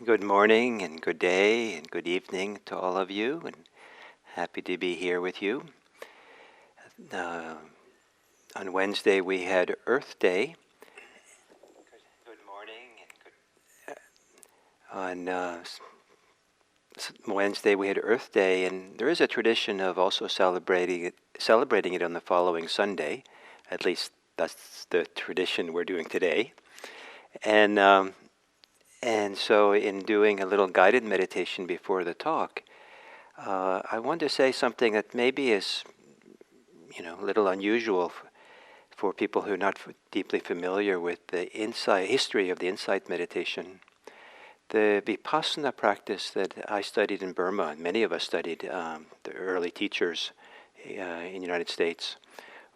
Good morning and good day and good evening to all of you, and happy to be here with you. Uh, on Wednesday we had Earth Day. Good morning and good. On Wednesday we had Earth Day, and there is a tradition of also celebrating it on the following Sunday. At least that's the tradition we're doing today. And and so, in doing a little guided meditation before the talk, I want to say something that maybe is, a little unusual for people who are not deeply familiar with the history of the insight meditation. The Vipassana practice that I studied in Burma, and many of us studied, the early teachers in the United States,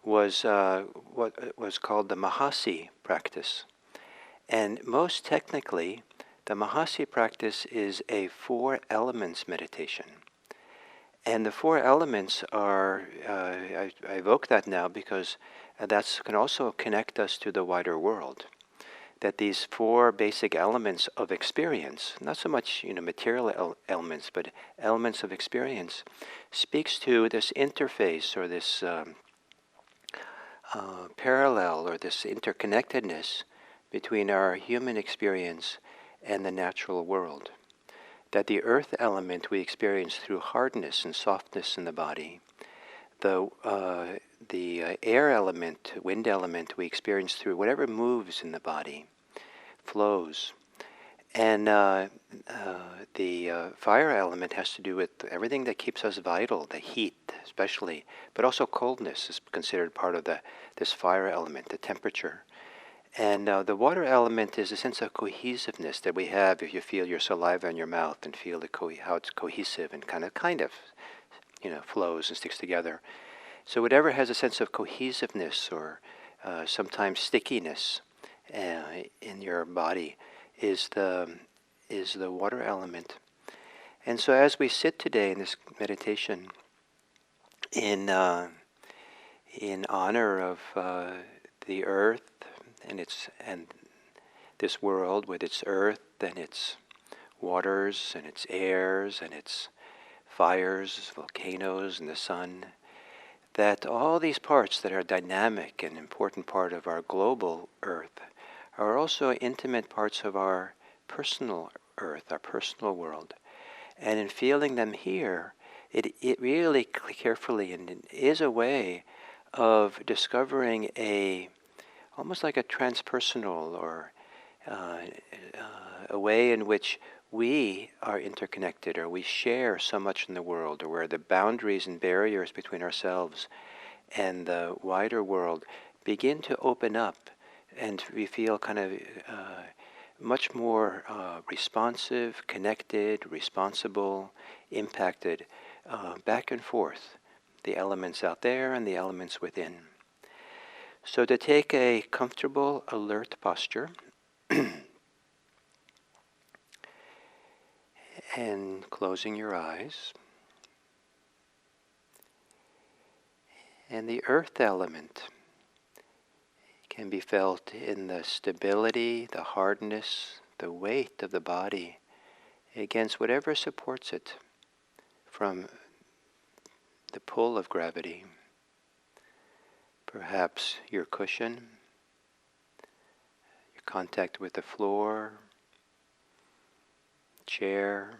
was what was called the Mahasi practice. And most technically, the Mahasi practice is a 4 elements meditation. And the 4 elements are, I evoke that now because that can also connect us to the wider world. That these 4 basic elements of experience, not so much material elements, but elements of experience, speaks to this interface or this parallel or this interconnectedness between our human experience and the natural world. That the earth element we experience through hardness and softness in the body. The air element, wind element, we experience through whatever moves in the body, flows. And the fire element has to do with everything that keeps us vital, the heat especially, but also coldness is considered part of this fire element, the temperature. And the water element is a sense of cohesiveness that we have if you feel your saliva in your mouth and feel how it's cohesive and kind of flows and sticks together. So whatever has a sense of cohesiveness or sometimes stickiness in your body is the water element. And so as we sit today in this meditation in honor of the earth and this world with its earth and its waters and its airs and its fires, volcanoes and the sun, that all these parts that are dynamic and important part of our global earth are also intimate parts of our personal earth, our personal world. And in feeling them here, it really carefully and is a way of discovering almost like a transpersonal or a way in which we are interconnected, or we share so much in the world, or where the boundaries and barriers between ourselves and the wider world begin to open up, and we feel kind of much more responsive, connected, responsible, impacted, back and forth, the elements out there and the elements within. So to take a comfortable, alert posture and closing your eyes. And the earth element can be felt in the stability, the hardness, the weight of the body against whatever supports it from the pull of gravity. Perhaps your cushion, your contact with the floor, chair,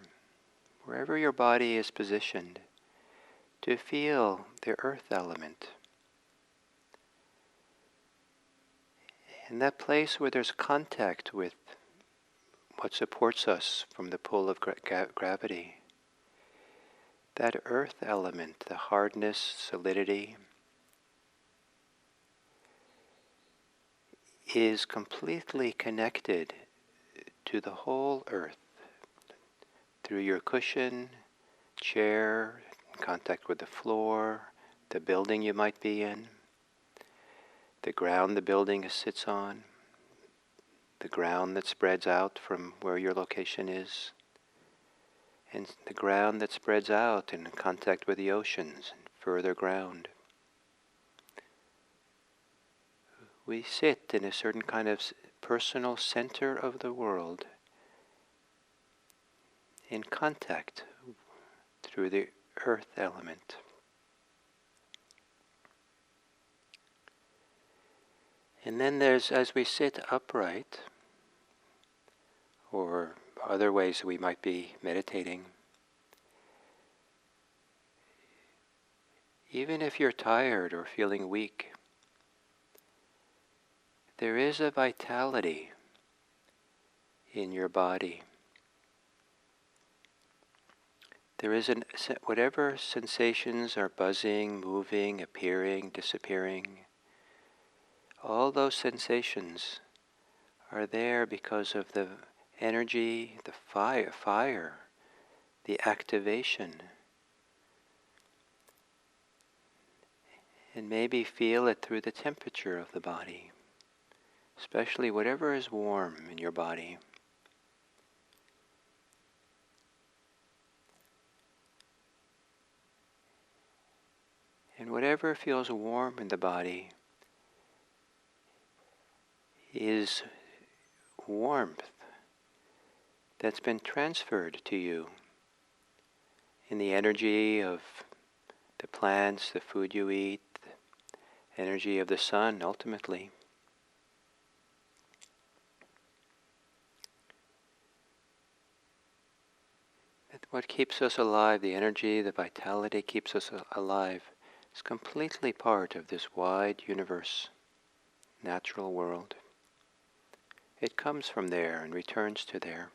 wherever your body is positioned, to feel the earth element. In that place where there's contact with what supports us from the pull of gravity, that earth element, the hardness, solidity, is completely connected to the whole earth through your cushion, chair, contact with the floor, the building you might be in, the ground the building sits on, the ground that spreads out from where your location is, and the ground that spreads out in contact with the oceans and further ground. We sit in a certain kind of personal center of the world in contact through the earth element. And then there's, as we sit upright, or other ways we might be meditating, even if you're tired or feeling weak, there is a vitality in your body. There is whatever sensations are buzzing, moving, appearing, disappearing, all those sensations are there because of the energy, the fire, the activation. And maybe feel it through the temperature of the body, especially whatever is warm in your body. And whatever feels warm in the body is warmth that's been transferred to you in the energy of the plants, the food you eat, the energy of the sun ultimately. What keeps us alive, the energy, the vitality keeps us alive, is completely part of this wide universe, natural world. It comes from there and returns to there.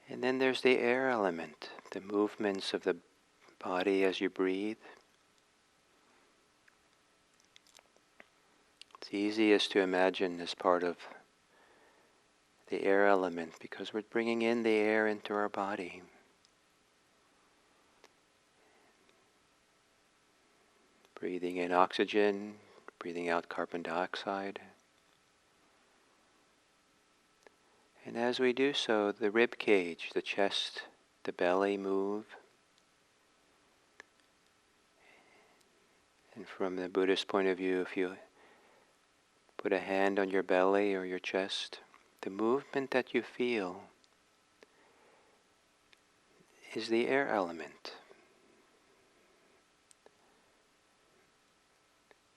And then there's the air element, the movements of the body as you breathe. It's easiest to imagine as part of the air element because we're bringing in the air into our body. Breathing in oxygen, breathing out carbon dioxide. And as we do so, the rib cage, the chest, the belly move. And from the Buddhist point of view, if you put a hand on your belly or your chest, the movement that you feel is the air element,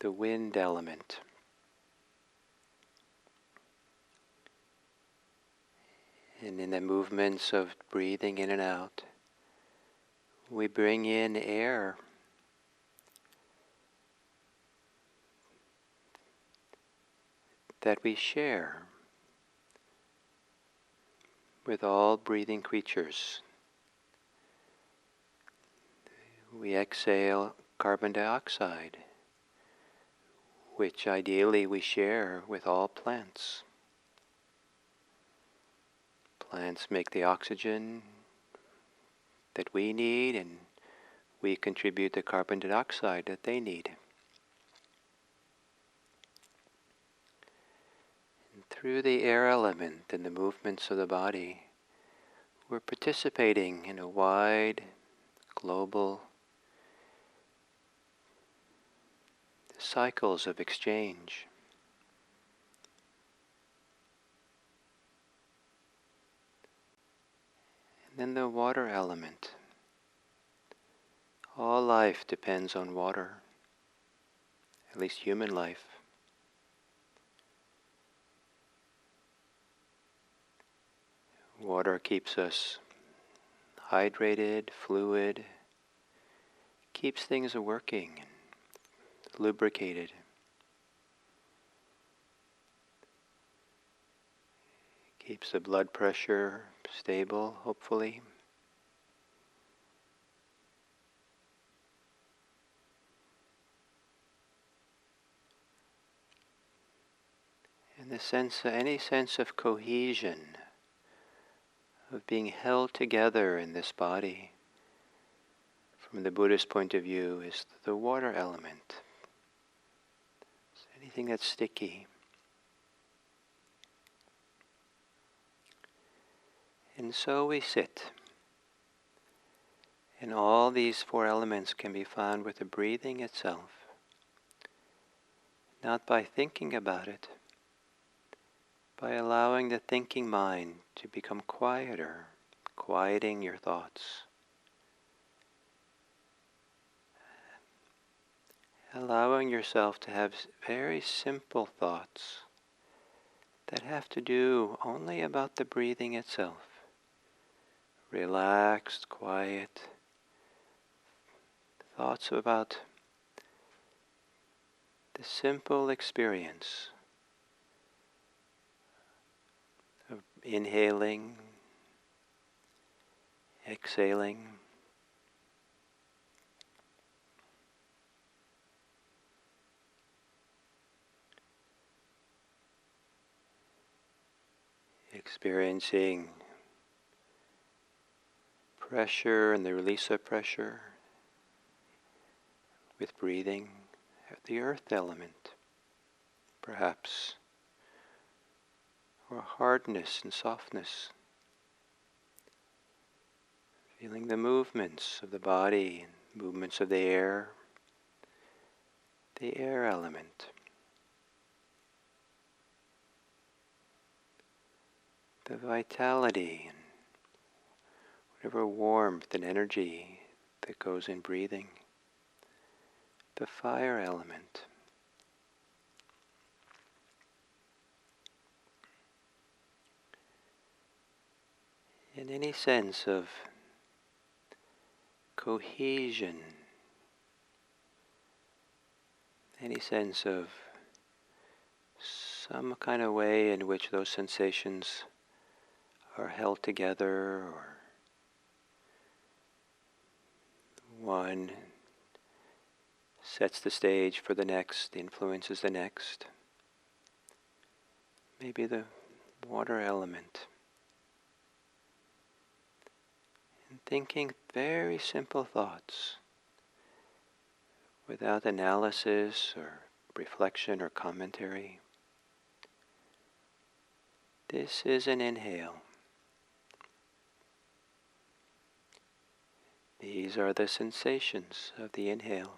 the wind element. And in the movements of breathing in and out, we bring in air that we share with all breathing creatures. We exhale carbon dioxide, which ideally we share with all plants. Plants make the oxygen that we need, and we contribute the carbon dioxide that they need. And through the air element and the movements of the body, we're participating in a wide, global cycles of exchange. And then the water element. All life depends on water, at least human life. Water keeps us hydrated, fluid, keeps things working, lubricated. Keeps the blood pressure stable, hopefully. And any sense of cohesion, of being held together in this body, from the Buddhist point of view, is the water element. It's anything that's sticky. And so we sit. And all these four elements can be found with the breathing itself. not by thinking about it, by allowing the thinking mind to become quieter, quieting your thoughts, allowing yourself to have very simple thoughts that have to do only about the breathing itself. Relaxed, quiet thoughts about the simple experience of inhaling, exhaling, experiencing pressure and the release of pressure with breathing, the earth element, perhaps, or hardness and softness, feeling the movements of the body, movements of the air element, the vitality and whatever warmth and energy that goes in breathing, the fire element, and any sense of cohesion, any sense of some kind of way in which those sensations are held together, or one sets the stage for the next, influences the next. Maybe the water element. And thinking very simple thoughts without analysis or reflection or commentary. This is an inhale. These are the sensations of the inhale.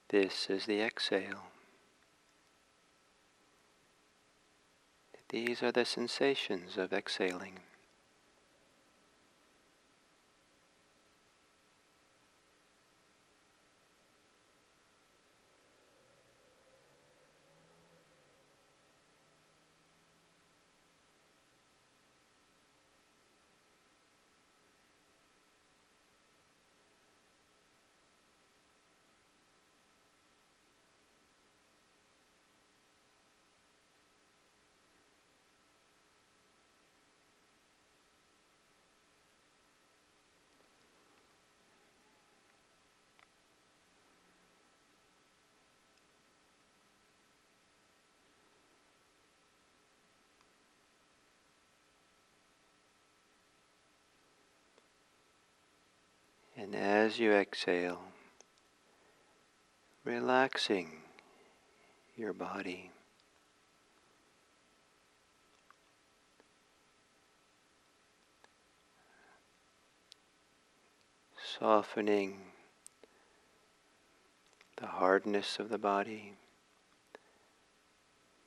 This is the exhale. These are the sensations of exhaling. And as you exhale, relaxing your body, softening the hardness of the body,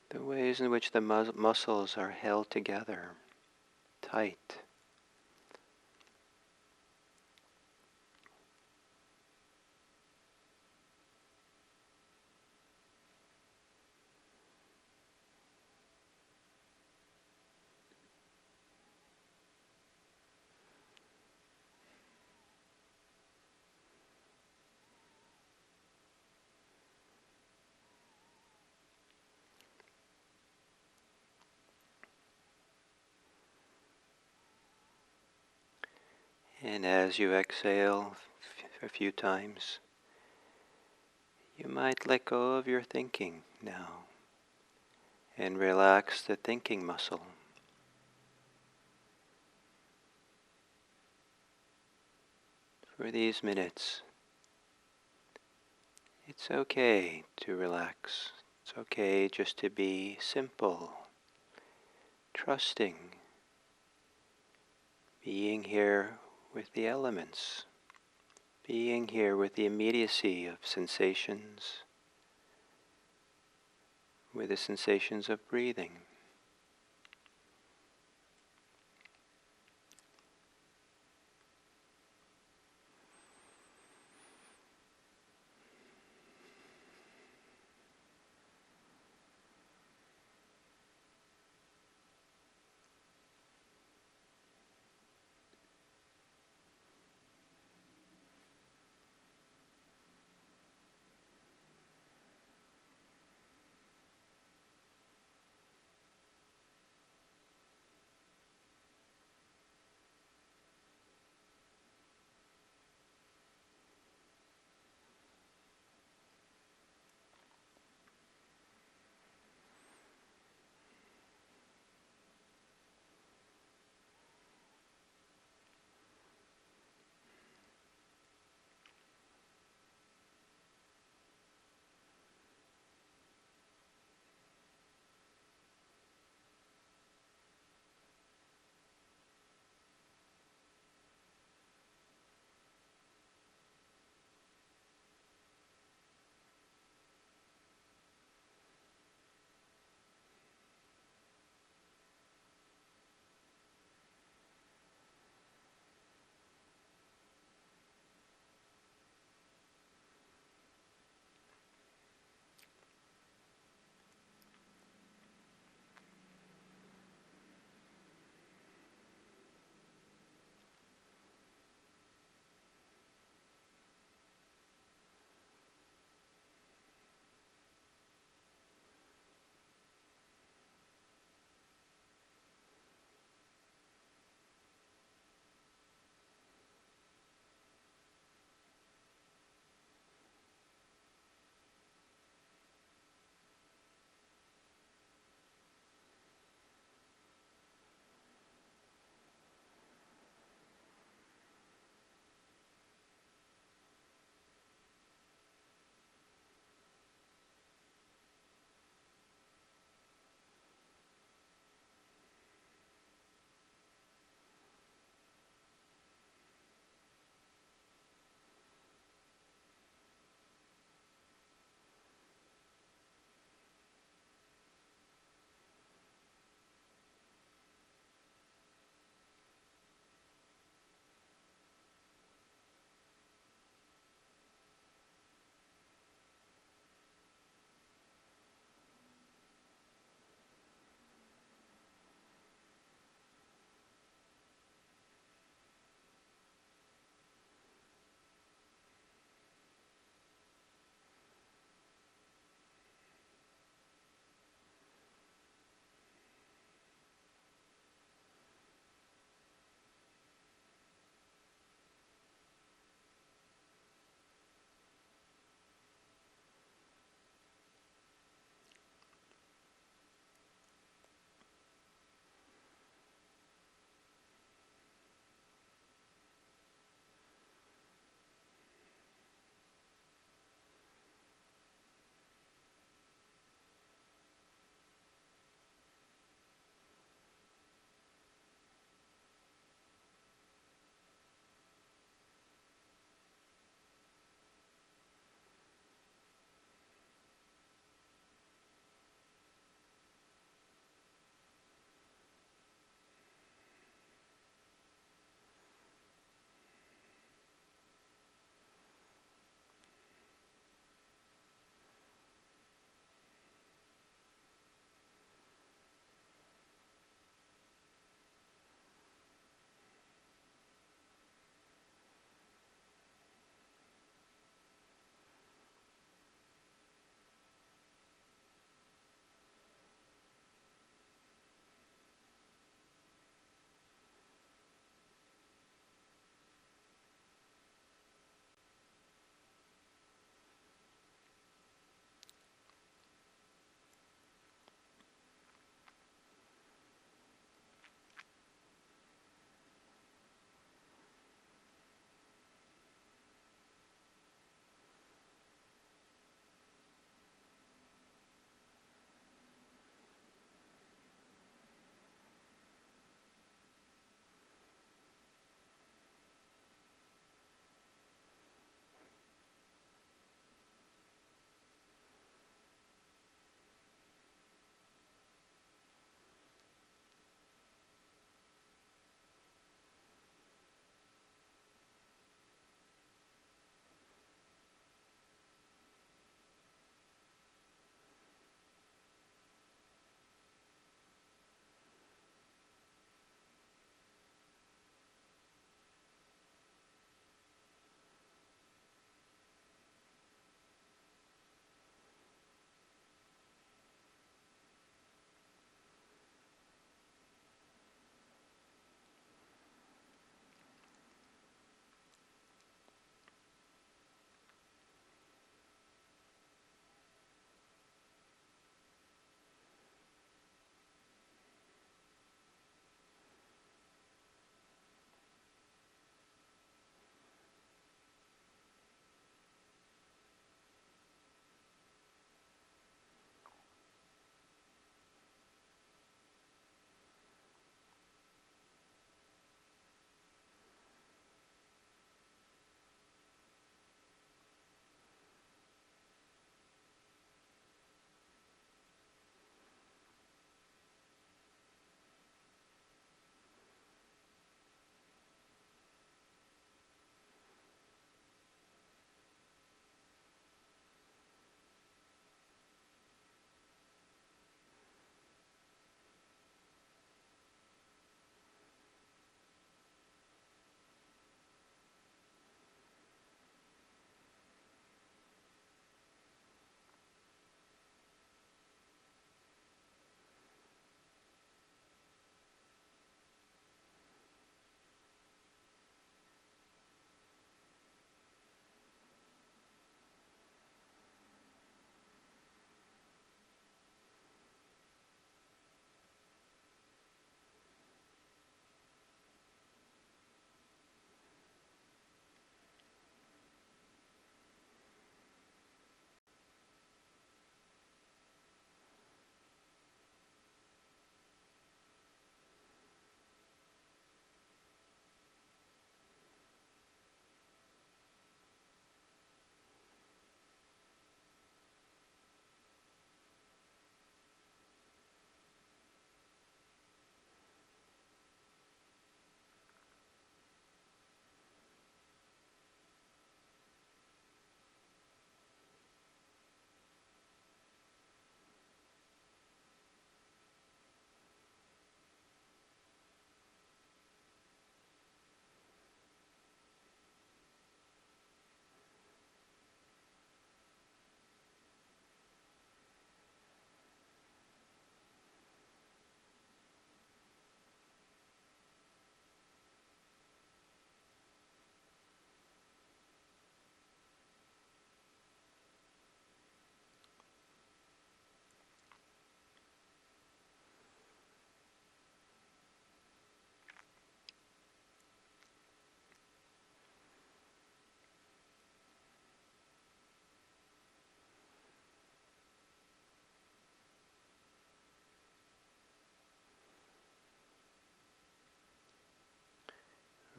the ways in which the muscles are held together, tight. And as you exhale a few times, you might let go of your thinking now and relax the thinking muscle. For these minutes, it's okay to relax. It's okay just to be simple, trusting, being here with the elements, Being here with the immediacy of sensations, with the sensations of breathing.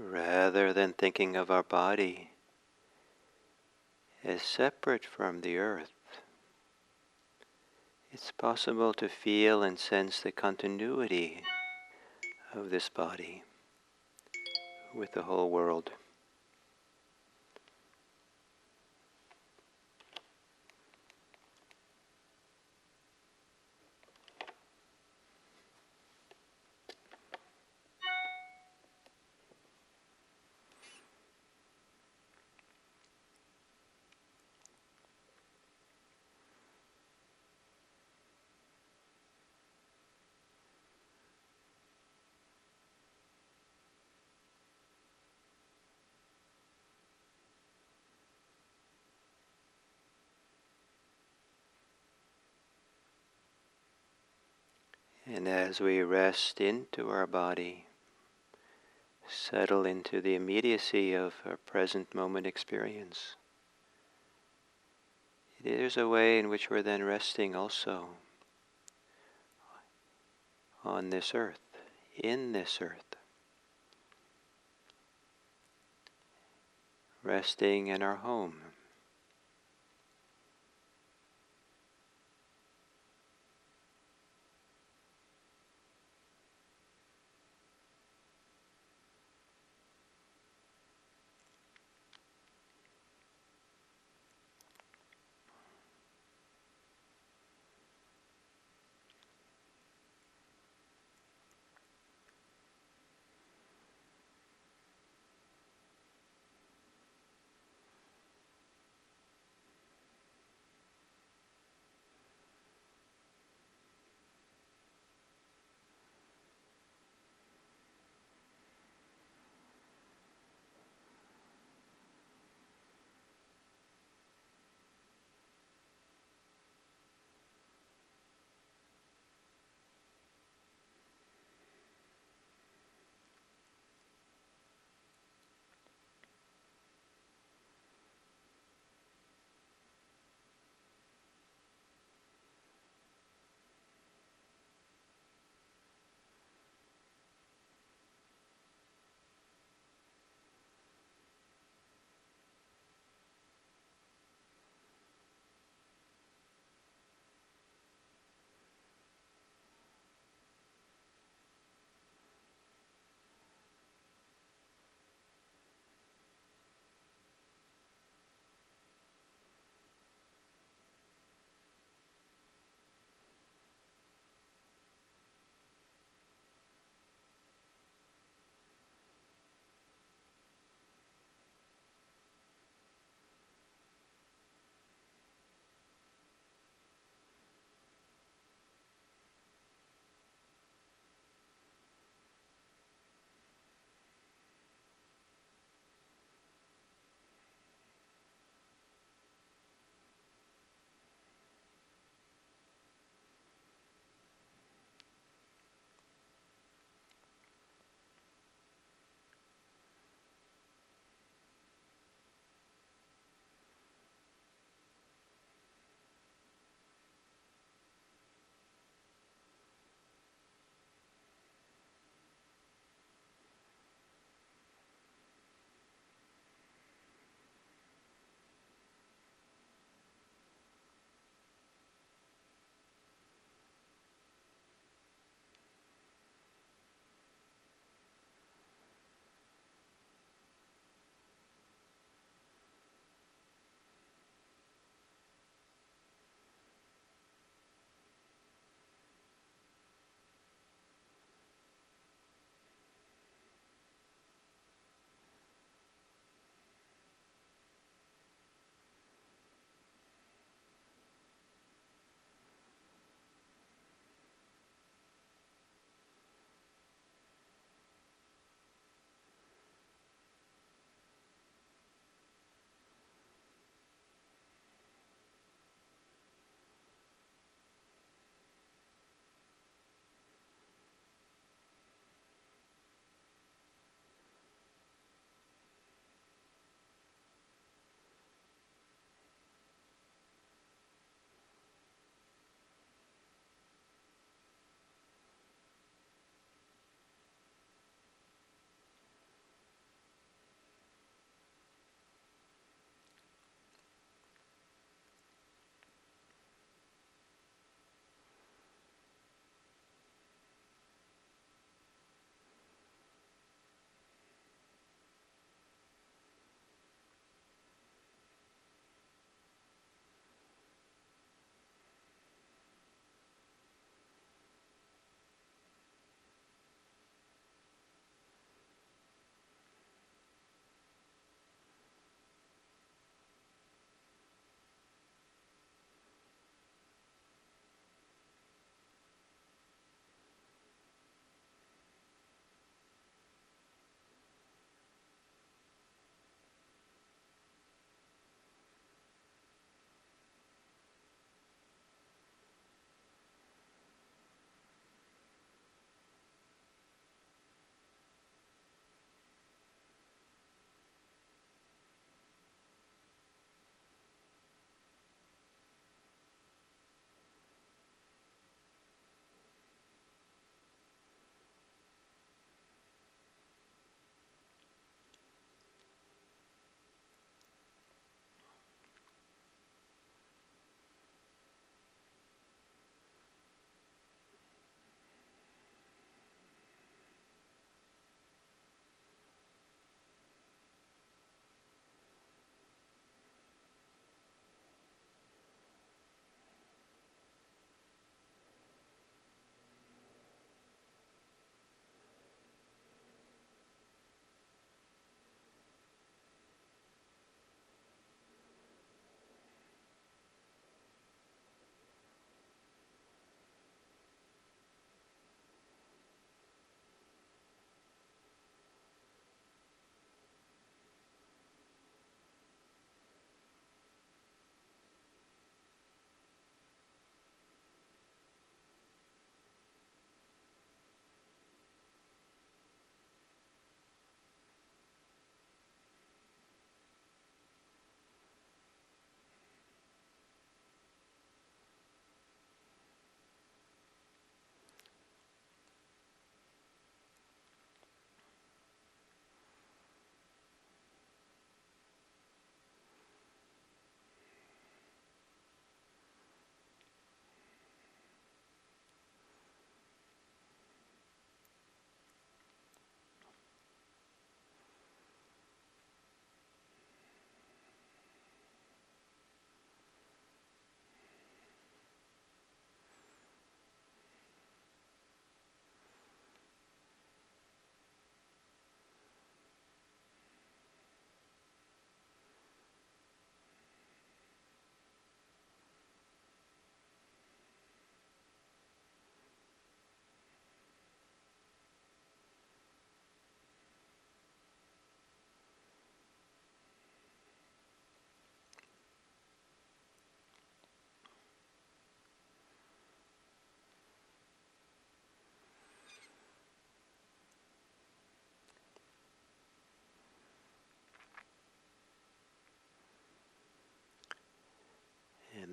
rather than thinking of our body as separate from the earth, it's possible to feel and sense the continuity of this body with the whole world. And as we rest into our body, settle into the immediacy of our present moment experience, there's a way in which we're then resting also on this earth, in this earth, resting in our home.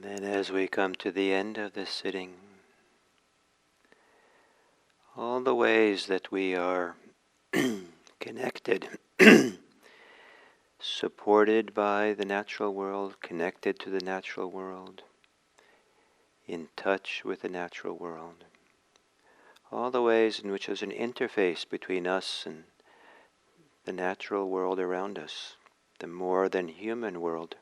And as we come to the end of this sitting, all the ways that we are connected, supported by the natural world, connected to the natural world, in touch with the natural world. All the ways in which there's an interface between us and the natural world around us, the more than human world.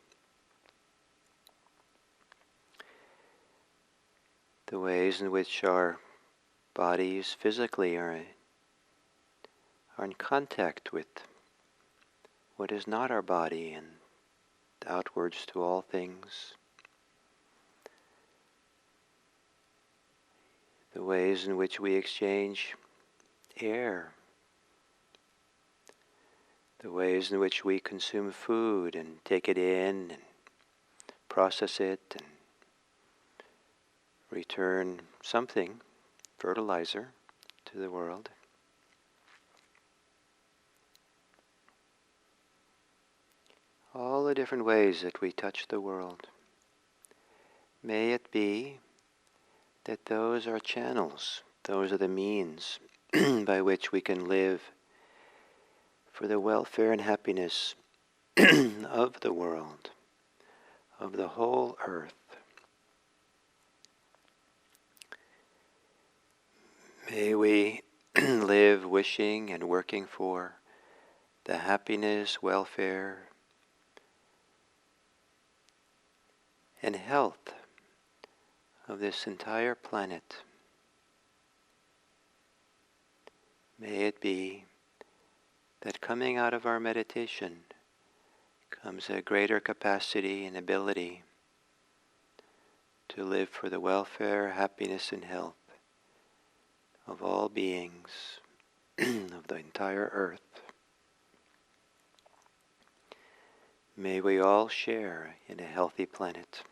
The ways in which our bodies physically are in contact with what is not our body and outwards to all things. The ways in which we exchange air. The ways in which we consume food and take it in and process it and return something, fertilizer, to the world. All the different ways that we touch the world. May it be that those are channels, those are the means by which we can live for the welfare and happiness of the world, of the whole earth. May we live wishing and working for the happiness, welfare, and health of this entire planet. May it be that coming out of our meditation comes a greater capacity and ability to live for the welfare, happiness, and health of all beings, of the entire earth. May we all share in a healthy planet.